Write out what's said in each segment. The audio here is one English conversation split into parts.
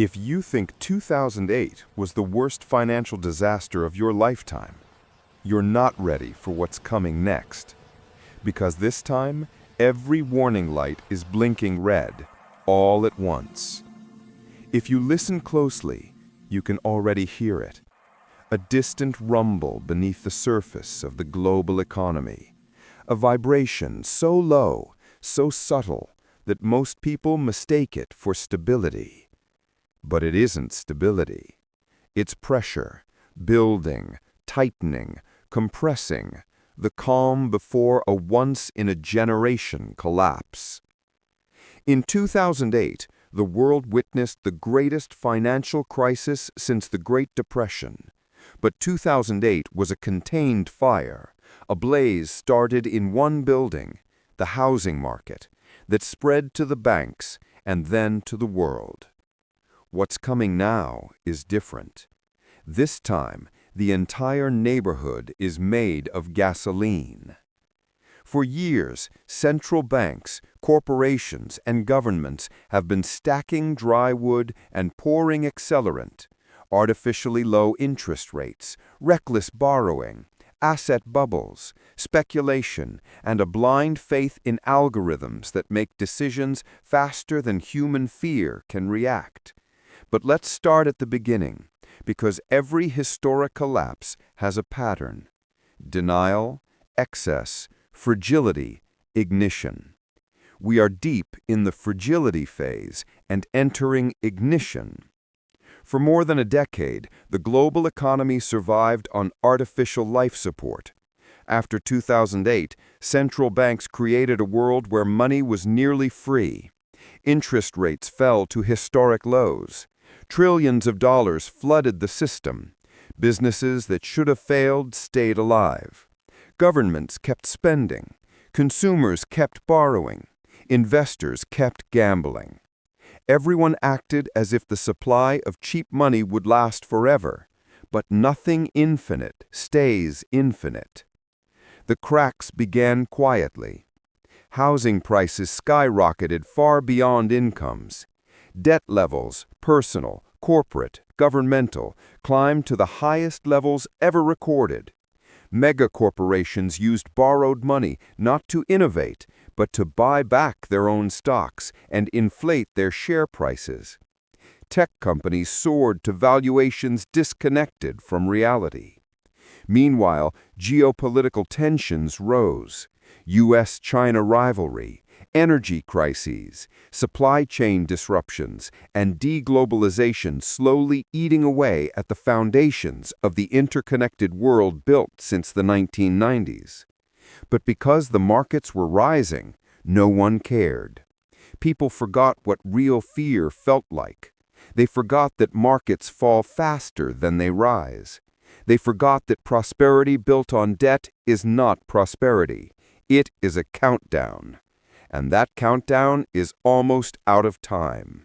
If you think 2008 was the worst financial disaster of your lifetime, you're not ready for what's coming next. Because this time, every warning light is blinking red, all at once. If you listen closely, you can already hear it. A distant rumble beneath the surface of the global economy. A vibration so low, so subtle, that most people mistake it for stability. But it isn't stability. It's pressure, building, tightening, compressing, the calm before a once-in-a-generation collapse. In 2008, the world witnessed the greatest financial crisis since the Great Depression. But 2008 was a contained fire, a blaze started in one building, the housing market, that spread to the banks and then to the world. What's coming now is different. This time, the entire neighborhood is made of gasoline. For years, central banks, corporations, and governments have been stacking dry wood and pouring accelerant, artificially low interest rates, reckless borrowing, asset bubbles, speculation, and a blind faith in algorithms that make decisions faster than human fear can react. But let's start at the beginning, because every historic collapse has a pattern: denial, excess, fragility, ignition. We are deep in the fragility phase and entering ignition. For more than a decade, the global economy survived on artificial life support. After 2008, central banks created a world where money was nearly free. Interest rates fell to historic lows. Trillions of dollars flooded the system. Businesses that should have failed stayed alive. Governments kept spending. Consumers kept borrowing. Investors kept gambling. Everyone acted as if the supply of cheap money would last forever, but nothing infinite stays infinite. The cracks began quietly. Housing prices skyrocketed far beyond incomes. Debt levels, personal, corporate, governmental, climbed to the highest levels ever recorded. Mega corporations used borrowed money not to innovate, but to buy back their own stocks and inflate their share prices. Tech companies soared to valuations disconnected from reality. Meanwhile, geopolitical tensions rose. U.S.-China rivalry, energy crises, supply chain disruptions, and deglobalization slowly eating away at the foundations of the interconnected world built since the 1990s. But because the markets were rising, no one cared. People forgot what real fear felt like. They forgot that markets fall faster than they rise. They forgot that prosperity built on debt is not prosperity. It is a countdown. And that countdown is almost out of time.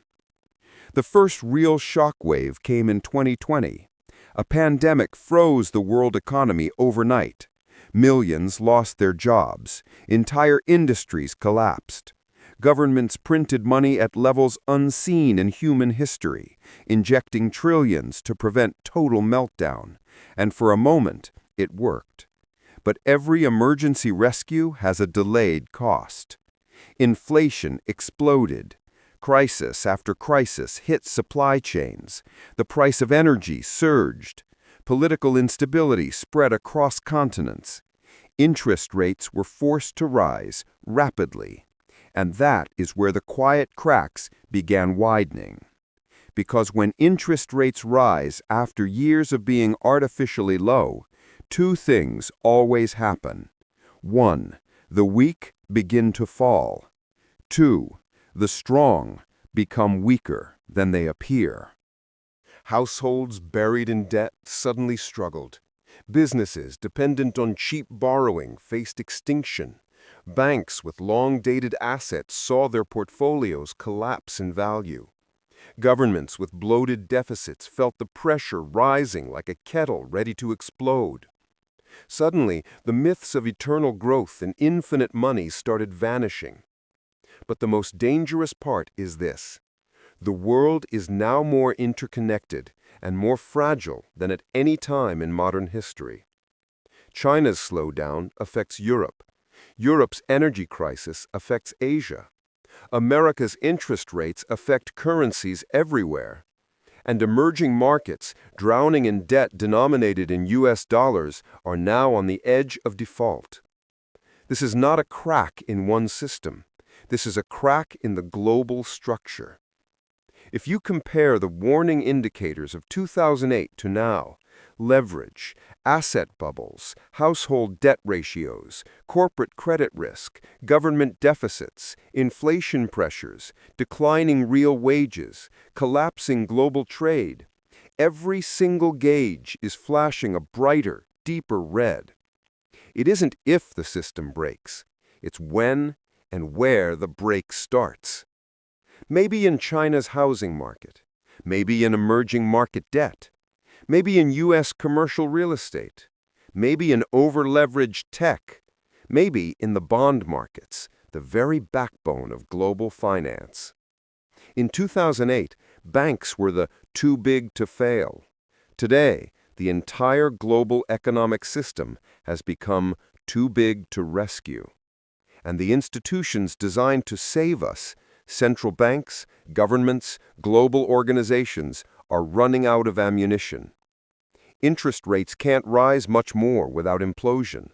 The first real shockwave came in 2020. A pandemic froze the world economy overnight. Millions lost their jobs. Entire industries collapsed. Governments printed money at levels unseen in human history, injecting trillions to prevent total meltdown. And for a moment, it worked. But every emergency rescue has a delayed cost. Inflation exploded. Crisis after crisis hit supply chains. The price of energy surged. Political instability spread across continents. Interest rates were forced to rise rapidly. And that is where the quiet cracks began widening. Because when interest rates rise after years of being artificially low, two things always happen. 1. The weak begin to fall. 2. The strong become weaker than they appear. Households buried in debt suddenly struggled. Businesses dependent on cheap borrowing faced extinction. Banks with long-dated assets saw their portfolios collapse in value. Governments with bloated deficits felt the pressure rising like a kettle ready to explode. Suddenly, the myths of eternal growth and infinite money started vanishing. But the most dangerous part is this. The world is now more interconnected and more fragile than at any time in modern history. China's slowdown affects Europe. Europe's energy crisis affects Asia. America's interest rates affect currencies everywhere. And emerging markets, drowning in debt denominated in US dollars, are now on the edge of default. This is not a crack in one system. This is a crack in the global structure. If you compare the warning indicators of 2008 to now, leverage, asset bubbles, household debt ratios, corporate credit risk, government deficits, inflation pressures, declining real wages, collapsing global trade, every single gauge is flashing a brighter, deeper red. It isn't if the system breaks, it's when and where the break starts. Maybe in China's housing market, maybe in emerging market debt, maybe in U.S. commercial real estate, maybe in over-leveraged tech, maybe in the bond markets, the very backbone of global finance. In 2008, banks were the too big to fail. Today, the entire global economic system has become too big to rescue. And the institutions designed to save us, central banks, governments, global organizations, are running out of ammunition. Interest rates can't rise much more without implosion.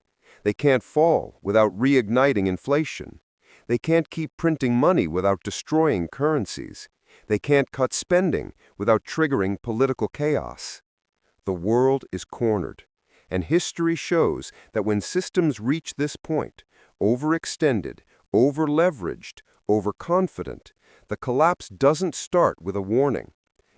They can't fall without reigniting inflation. They can't keep printing money without destroying currencies. They can't cut spending without triggering political chaos. The world is cornered, and history shows that when systems reach this point, overextended, over-leveraged, overconfident, the collapse doesn't start with a warning.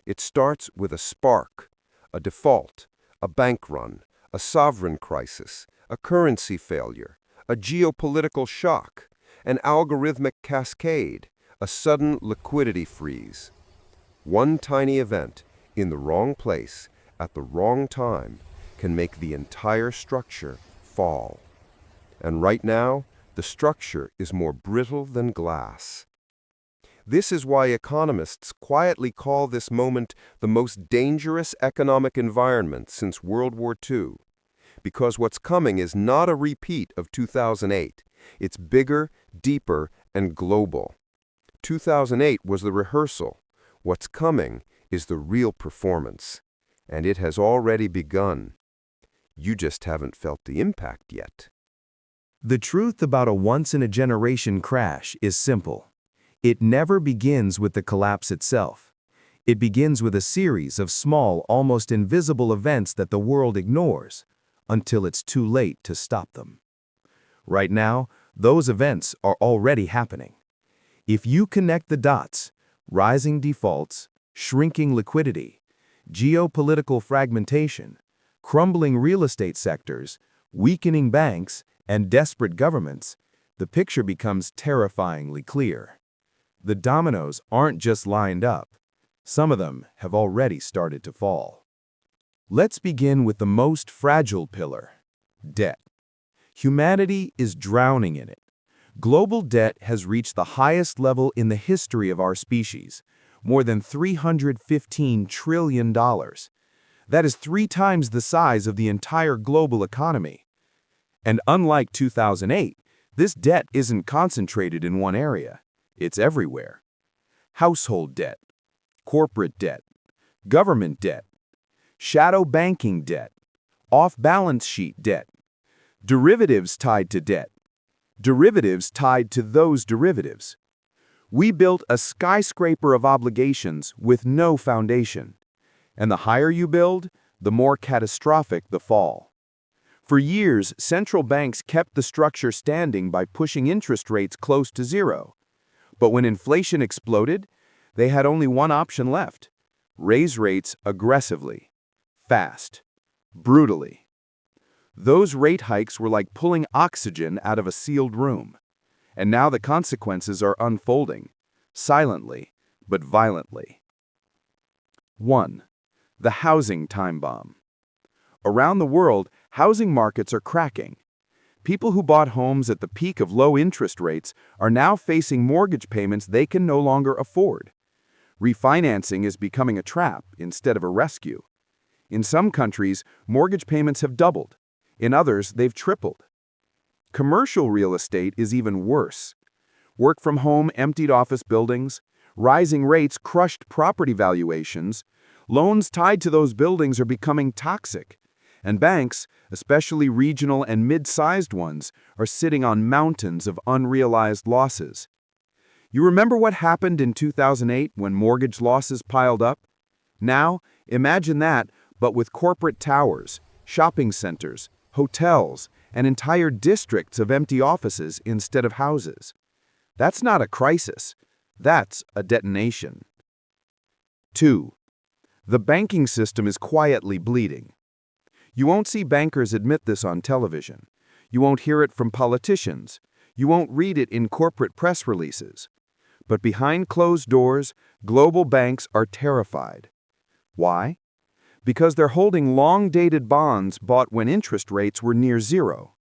It starts with a spark, a default, a bank run, a sovereign crisis, a currency failure, a geopolitical shock, an algorithmic cascade, a sudden liquidity freeze. One tiny event, in the wrong place, at the wrong time, can make the entire structure fall. And right now, the structure is more brittle than glass. This is why economists quietly call this moment the most dangerous economic environment since World War II. Because what's coming is not a repeat of 2008. It's bigger, deeper, and global. 2008 was the rehearsal. What's coming is the real performance. And it has already begun. You just haven't felt the impact yet. The truth about a once-in-a-generation crash is simple. It never begins with the collapse itself. It begins with a series of small, almost invisible events that the world ignores, until it's too late to stop them. Right now, those events are already happening. If you connect the dots, rising defaults, shrinking liquidity, geopolitical fragmentation, crumbling real estate sectors, weakening banks, and desperate governments, the picture becomes terrifyingly clear. The dominoes aren't just lined up. Some of them have already started to fall. Let's begin with the most fragile pillar, debt. Humanity is drowning in it. Global debt has reached the highest level in the history of our species, more than $315 trillion. That is 3 times the size of the entire global economy. And unlike 2008, this debt isn't concentrated in one area. It's everywhere. Household debt, corporate debt, government debt, shadow banking debt, off-balance sheet debt, derivatives tied to debt, derivatives tied to those derivatives. We built a skyscraper of obligations with no foundation. And the higher you build, the more catastrophic the fall. For years, central banks kept the structure standing by pushing interest rates close to zero. But when inflation exploded, they had only one option left: raise rates aggressively, fast, brutally. Those rate hikes were like pulling oxygen out of a sealed room. And now the consequences are unfolding, silently but violently. 1. The housing time bomb. Around the world, housing markets are cracking. People who bought homes at the peak of low interest rates are now facing mortgage payments they can no longer afford. Refinancing is becoming a trap instead of a rescue. In some countries, mortgage payments have doubled. In others, they've tripled. Commercial real estate is even worse. Work from home emptied office buildings, rising rates crushed property valuations, loans tied to those buildings are becoming toxic, and banks, especially regional and mid-sized ones, are sitting on mountains of unrealized losses. You remember what happened in 2008 when mortgage losses piled up? Now, imagine that, but with corporate towers, shopping centers, hotels, and entire districts of empty offices instead of houses. That's not a crisis. That's a detonation. 2. The banking system is quietly bleeding. You won't see bankers admit this on television. You won't hear it from politicians. You won't read it in corporate press releases. But behind closed doors, global banks are terrified. Why? Because they're holding long-dated bonds bought when interest rates were near zero.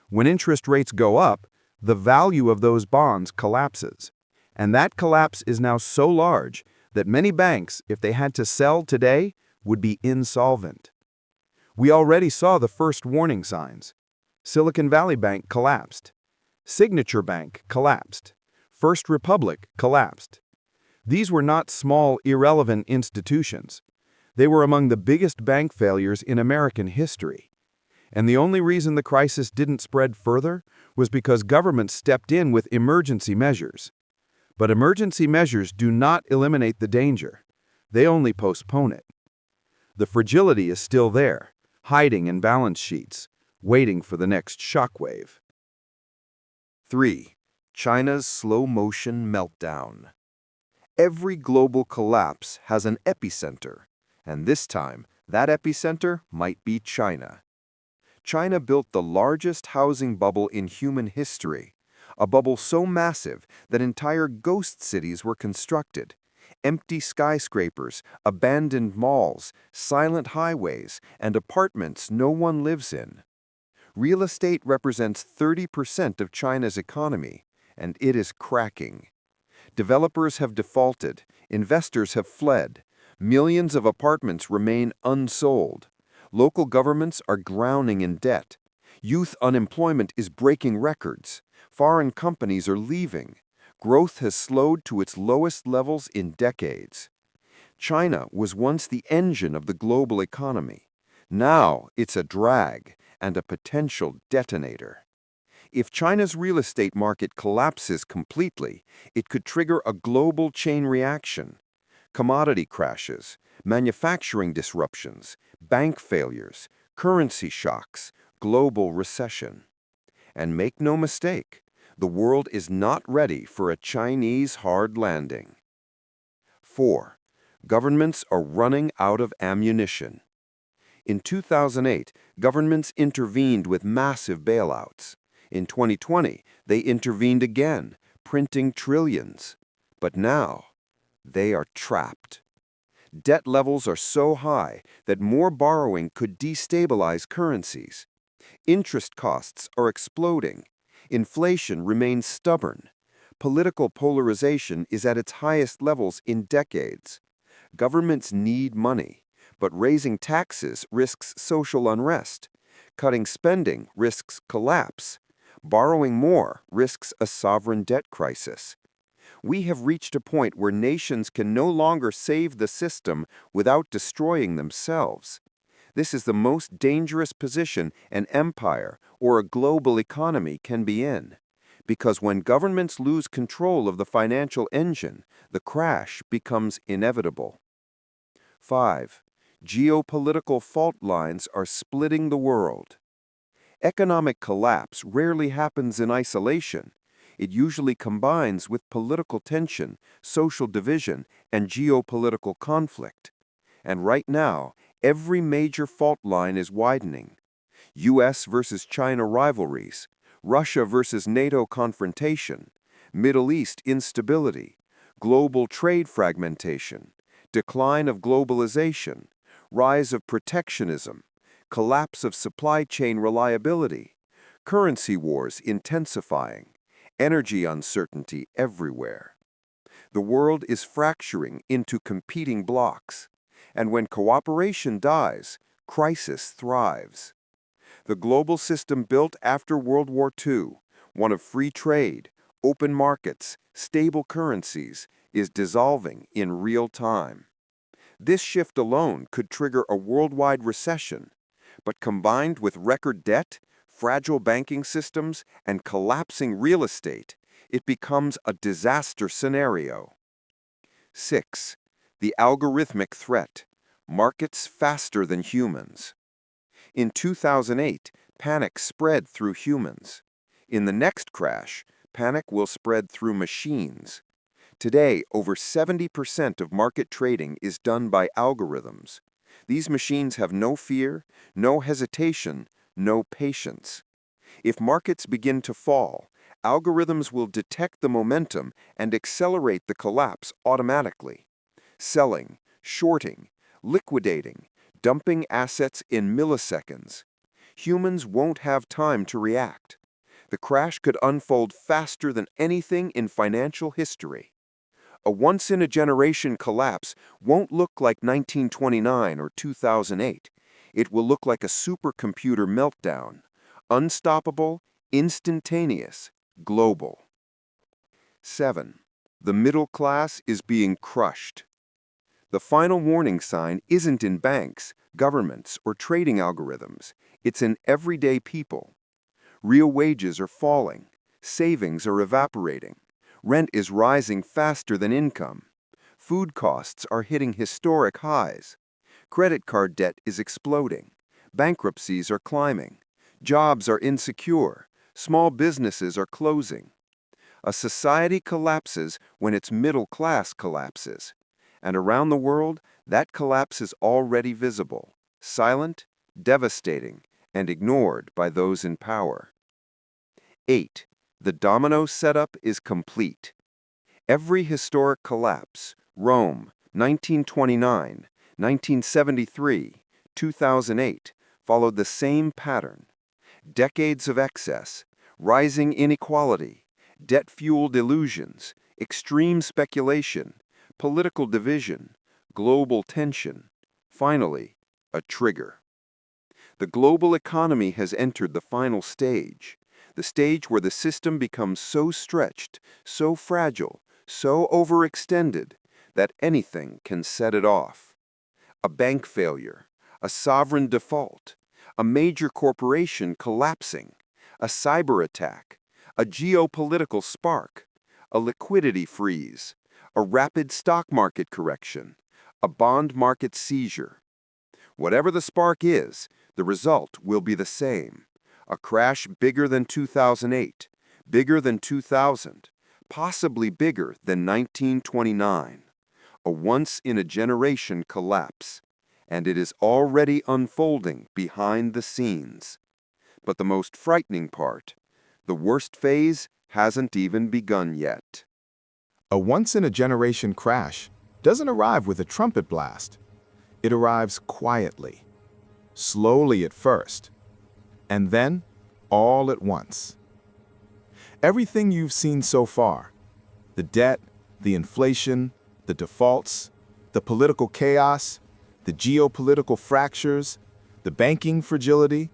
When interest rates go up, the value of those bonds collapses. And that collapse is now so large that many banks, if they had to sell today, would be insolvent. We already saw the first warning signs. Silicon Valley Bank collapsed. Signature Bank collapsed. First Republic collapsed. These were not small, irrelevant institutions. They were among the biggest bank failures in American history. And the only reason the crisis didn't spread further was because governments stepped in with emergency measures. But emergency measures do not eliminate the danger. They only postpone it. The fragility is still there, hiding in balance sheets, waiting for the next shockwave. 3. China's slow-motion meltdown. Every global collapse has an epicenter, and this time, that epicenter might be China. China built the largest housing bubble in human history, a bubble so massive that entire ghost cities were constructed. Empty skyscrapers, abandoned malls, silent highways, and apartments no one lives in. Real estate represents 30% of China's economy, and it is cracking. Developers have defaulted, investors have fled, millions of apartments remain unsold. Local governments are drowning in debt. Youth unemployment is breaking records. Foreign companies are leaving. Growth has slowed to its lowest levels in decades. China was once the engine of the global economy. Now it's a drag and a potential detonator. If China's real estate market collapses completely, it could trigger a global chain reaction. Commodity crashes, manufacturing disruptions, bank failures, currency shocks, global recession. And make no mistake, the world is not ready for a Chinese hard landing. 4. Governments are running out of ammunition. In 2008, governments intervened with massive bailouts. In 2020, they intervened again, printing trillions. But now, they are trapped. Debt levels are so high that more borrowing could destabilize currencies. Interest costs are exploding. Inflation remains stubborn. Political polarization is at its highest levels in decades. Governments need money, but raising taxes risks social unrest. Cutting spending risks collapse. Borrowing more risks a sovereign debt crisis. We have reached a point where nations can no longer save the system without destroying themselves. This is the most dangerous position an empire or a global economy can be in, because when governments lose control of the financial engine, the crash becomes inevitable. 5. Geopolitical fault lines are splitting the world. Economic collapse rarely happens in isolation. It usually combines with political tension, social division, and geopolitical conflict. And right now, every major fault line is widening. U.S. versus China rivalries, Russia versus NATO confrontation, Middle East instability, global trade fragmentation, decline of globalization, rise of protectionism, collapse of supply chain reliability, currency wars intensifying, energy uncertainty everywhere. The world is fracturing into competing blocks. And when cooperation dies, crisis thrives. The global system built after World War II, one of free trade, open markets, stable currencies, is dissolving in real time. This shift alone could trigger a worldwide recession, but combined with record debt, fragile banking systems, and collapsing real estate, it becomes a disaster scenario. 6. The algorithmic threat. Markets faster than humans. In 2008, panic spread through humans. In the next crash, panic will spread through machines. Today, over 70% of market trading is done by algorithms. These machines have no fear, no hesitation, no patience. If markets begin to fall, algorithms will detect the momentum and accelerate the collapse automatically. Selling, shorting, liquidating, dumping assets in milliseconds. Humans won't have time to react. The crash could unfold faster than anything in financial history. A once-in-a-generation collapse won't look like 1929 or 2008. It will look like a supercomputer meltdown. Unstoppable, instantaneous, global. 7. The middle class is being crushed. The final warning sign isn't in banks, governments, or trading algorithms. It's in everyday people. Real wages are falling. Savings are evaporating. Rent is rising faster than income. Food costs are hitting historic highs. Credit card debt is exploding. Bankruptcies are climbing. Jobs are insecure. Small businesses are closing. A society collapses when its middle class collapses. And around the world, that collapse is already visible, silent, devastating, and ignored by those in power. 8. The domino setup is complete. Every historic collapse, Rome, 1929, 1973, 2008, followed the same pattern. Decades of excess, rising inequality, debt-fueled illusions, extreme speculation, political division, global tension. Finally, a trigger. The global economy has entered the final stage, the stage where the system becomes so stretched, so fragile, so overextended, that anything can set it off. A bank failure, a sovereign default, a major corporation collapsing, a cyber attack, a geopolitical spark, a liquidity freeze, a rapid stock market correction, a bond market seizure. Whatever the spark is, the result will be the same. A crash bigger than 2008, bigger than 2000, possibly bigger than 1929. A once-in-a-generation collapse. And it is already unfolding behind the scenes. But the most frightening part, the worst phase hasn't even begun yet. A once-in-a-generation crash doesn't arrive with a trumpet blast. It arrives quietly, slowly at first, and then all at once. Everything you've seen so far, the debt, the inflation, the defaults, the political chaos, the geopolitical fractures, the banking fragility,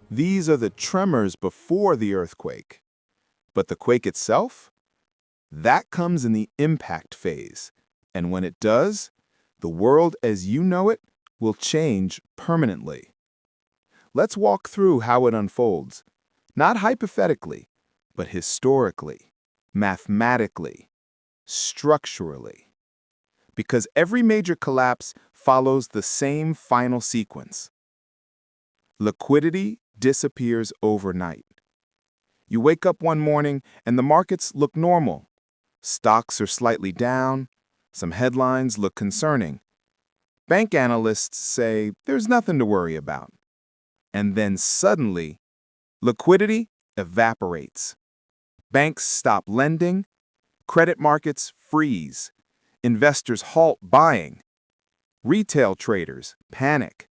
these are the tremors before the earthquake. But the quake itself? That comes in the impact phase, and when it does, the world as you know it will change permanently. Let's walk through how it unfolds, not hypothetically, but historically, mathematically, structurally. Because every major collapse follows the same final sequence. Liquidity disappears overnight. You wake up one morning and the markets look normal. Stocks are slightly down. Some headlines look concerning. Bank analysts say there's nothing to worry about. And then suddenly, liquidity evaporates. Banks stop lending. Credit markets freeze. Investors halt buying. Retail traders panic.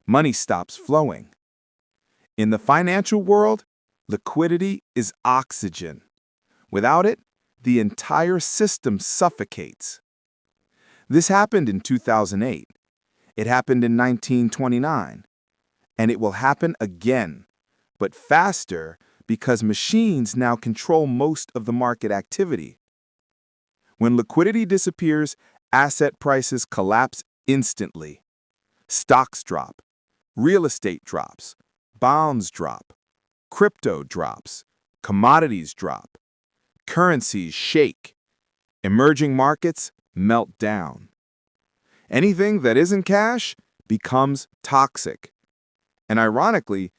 Money stops flowing. In the financial world, liquidity is oxygen. Without it, the entire system suffocates. This happened in 2008. It happened in 1929. And it will happen again, but faster because machines now control most of the market activity. When liquidity disappears, asset prices collapse instantly. Stocks drop, real estate drops, bonds drop, crypto drops, commodities drop, currencies shake, emerging markets melt down. Anything that isn't cash becomes toxic. And ironically,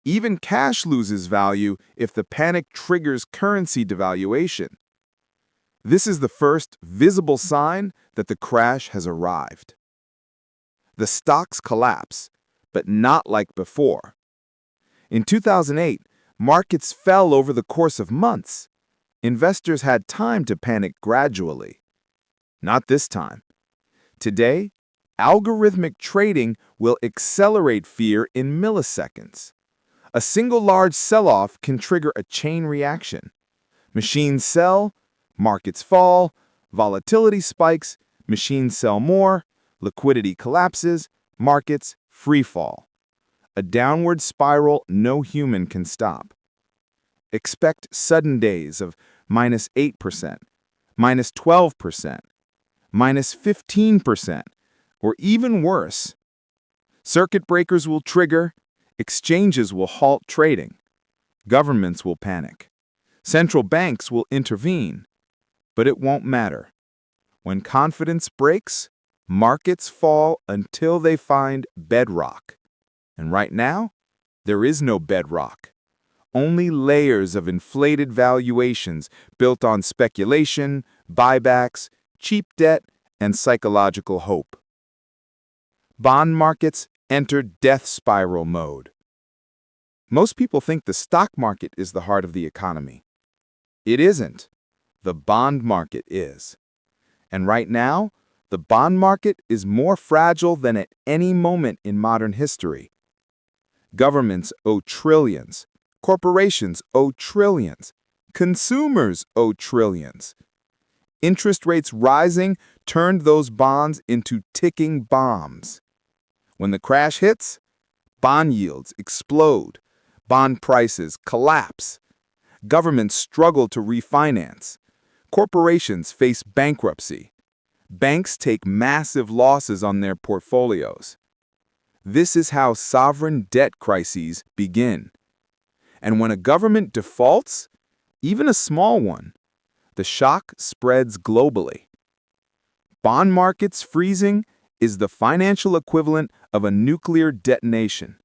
even cash loses value if the panic triggers currency devaluation. This is the first visible sign that the crash has arrived. The stocks collapse, but not like before. In 2008, markets fell over the course of months. Investors had time to panic gradually. Not this time. Today, algorithmic trading will accelerate fear in milliseconds. A single large sell-off can trigger a chain reaction. Machines sell, markets fall, volatility spikes, machines sell more, liquidity collapses, markets free fall. A downward spiral no human can stop. Expect sudden days of -8%, -12%, -15%, or even worse. Circuit breakers will trigger, exchanges will halt trading, governments will panic, central banks will intervene, but it won't matter. When confidence breaks, markets fall until they find bedrock. And right now, there is no bedrock. Only layers of inflated valuations built on speculation, buybacks, cheap debt, and psychological hope. Bond markets enter death spiral mode. Most people think the stock market is the heart of the economy. It isn't. The bond market is. And right now, the bond market is more fragile than at any moment in modern history. Governments owe trillions. Corporations owe trillions. Consumers owe trillions. Interest rates rising turned those bonds into ticking bombs. When the crash hits, bond yields explode, bond prices collapse, governments struggle to refinance, corporations face bankruptcy, banks take massive losses on their portfolios. This is how sovereign debt crises begin. And when a government defaults, even a small one, the shock spreads globally. Bond markets freezing is the financial equivalent of a nuclear detonation.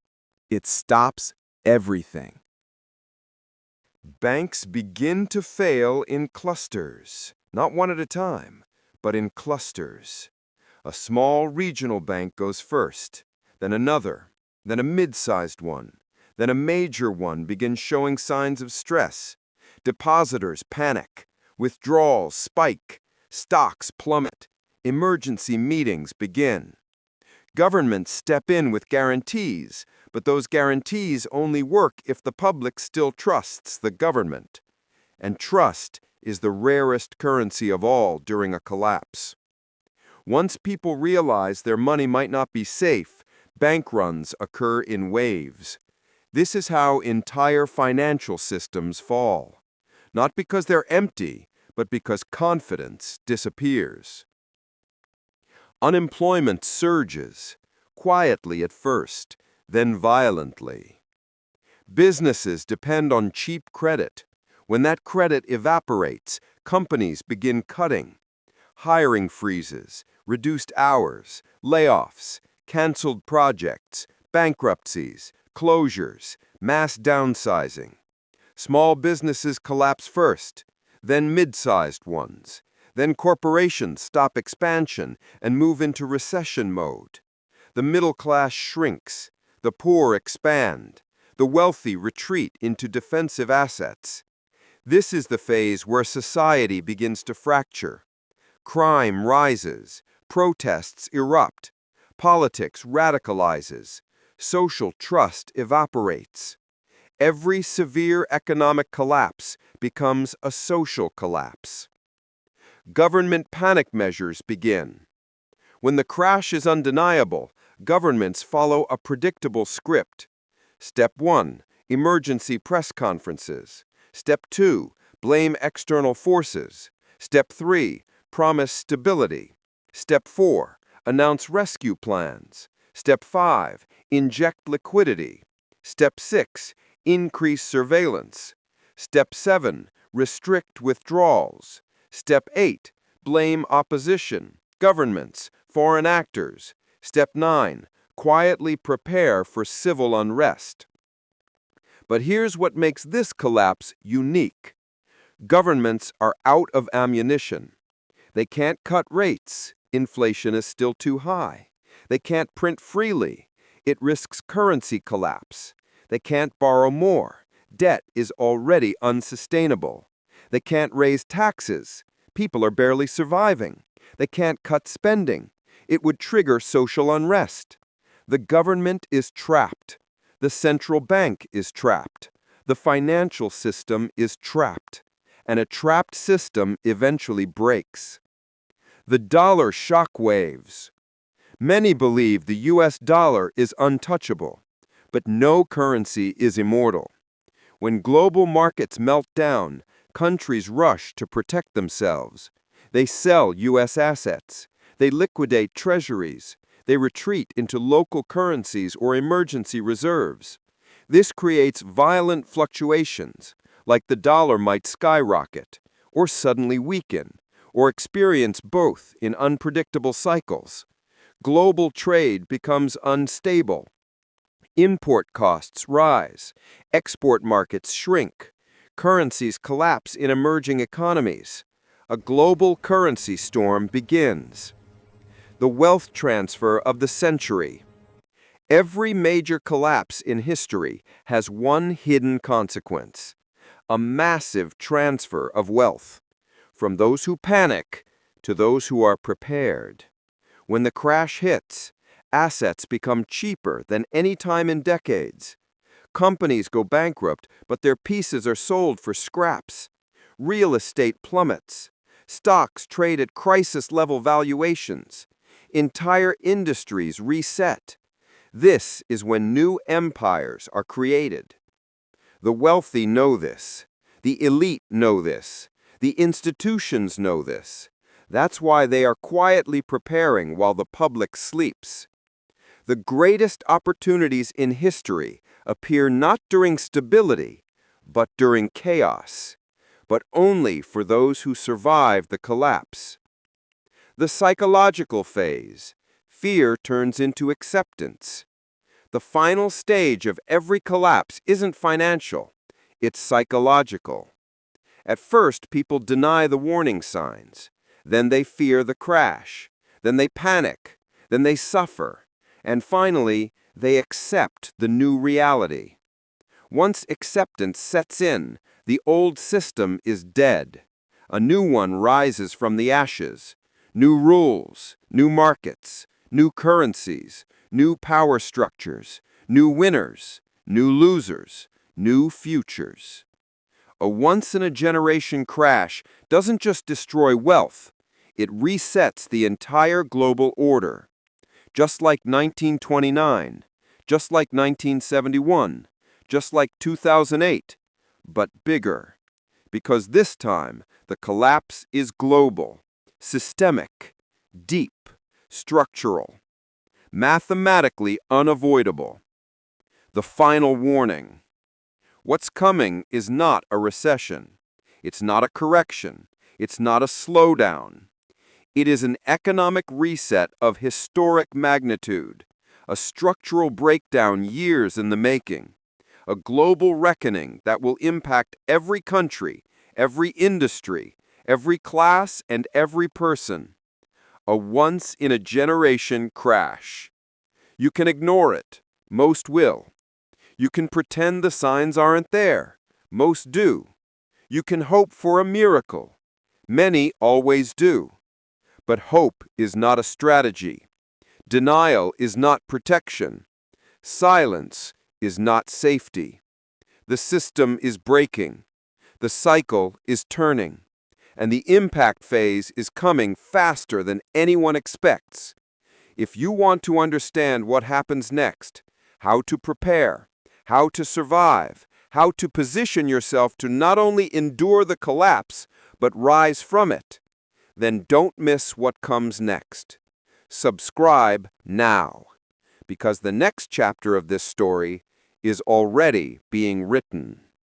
It stops everything. Banks begin to fail in clusters, not one at a time, but in clusters. A small regional bank goes first, then another, then a mid-sized one, then a major one begins showing signs of stress. Depositors panic, withdrawals spike, stocks plummet, emergency meetings begin. Governments step in with guarantees, but those guarantees only work if the public still trusts the government. And trust is the rarest currency of all during a collapse. Once people realize their money might not be safe, bank runs occur in waves. This is how entire financial systems fall. Not because they're empty, but because confidence disappears. Unemployment surges, quietly at first, then violently. Businesses depend on cheap credit. When that credit evaporates, companies begin cutting. Hiring freezes, reduced hours, layoffs, canceled projects, bankruptcies, closures, mass downsizing. Small businesses collapse first, then mid-sized ones. Then corporations stop expansion and move into recession mode. The middle class shrinks, the poor expand, the wealthy retreat into defensive assets. This is the phase where society begins to fracture. Crime rises, protests erupt, politics radicalizes, social trust evaporates. Every severe economic collapse becomes a social collapse. Government panic measures begin. When the crash is undeniable, governments follow a predictable script. Step 1, emergency press conferences. Step 2, blame external forces. Step 3, promise stability. Step 4, announce rescue plans. Step 5, inject liquidity. Step 6, increase surveillance. Step 7, restrict withdrawals. Step 8, blame opposition, governments, foreign actors. Step 9, quietly prepare for civil unrest. But here's what makes this collapse unique. Governments are out of ammunition. They can't cut rates. Inflation is still too high. They can't print freely. It risks currency collapse. They can't borrow more. Debt is already unsustainable. They can't raise taxes. People are barely surviving. They can't cut spending. It would trigger social unrest. The government is trapped. The central bank is trapped. The financial system is trapped. And a trapped system eventually breaks. The dollar shock waves. Many believe the US dollar is untouchable, but no currency is immortal. When global markets melt down, countries rush to protect themselves. They sell US assets. They liquidate treasuries. They retreat into local currencies or emergency reserves. This creates violent fluctuations, like the dollar might skyrocket, or suddenly weaken, or experience both in unpredictable cycles. Global trade becomes unstable. Import costs rise. Export markets shrink. Currencies collapse in emerging economies. A global currency storm begins. The wealth transfer of the century. Every major collapse in history has one hidden consequence: a massive transfer of wealth, from those who panic to those who are prepared. When the crash hits, assets become cheaper than any time in decades. Companies go bankrupt, but their pieces are sold for scraps. Real estate plummets. Stocks trade at crisis-level valuations. Entire industries reset. This is when new empires are created. The wealthy know this. The elite know this. The institutions know this. That's why they are quietly preparing while the public sleeps. The greatest opportunities in history appear not during stability, but during chaos, but only for those who survive the collapse. The psychological phase. Fear turns into acceptance. The final stage of every collapse isn't financial, it's psychological. At first, people deny the warning signs. Then they fear the crash. Then they panic. Then they suffer. And finally, they accept the new reality. Once acceptance sets in, the old system is dead. A new one rises from the ashes. New rules, new markets, new currencies, new power structures, new winners, new losers, new futures. A once-in-a-generation crash doesn't just destroy wealth, it resets the entire global order. Just like 1929, just like 1971, just like 2008, but bigger. Because this time, the collapse is global, systemic, deep, structural, mathematically unavoidable. The final warning. What's coming is not a recession. It's not a correction. It's not a slowdown. It is an economic reset of historic magnitude, a structural breakdown years in the making, a global reckoning that will impact every country, every industry, every class, and every person. A once-in-a-generation crash. You can ignore it. Most will. You can pretend the signs aren't there. Most do. You can hope for a miracle. Many always do. But hope is not a strategy. Denial is not protection. Silence is not safety. The system is breaking. The cycle is turning. And the impact phase is coming faster than anyone expects. If you want to understand what happens next, how to prepare, how to survive, how to position yourself to not only endure the collapse, but rise from it, then don't miss what comes next. Subscribe now, because the next chapter of this story is already being written.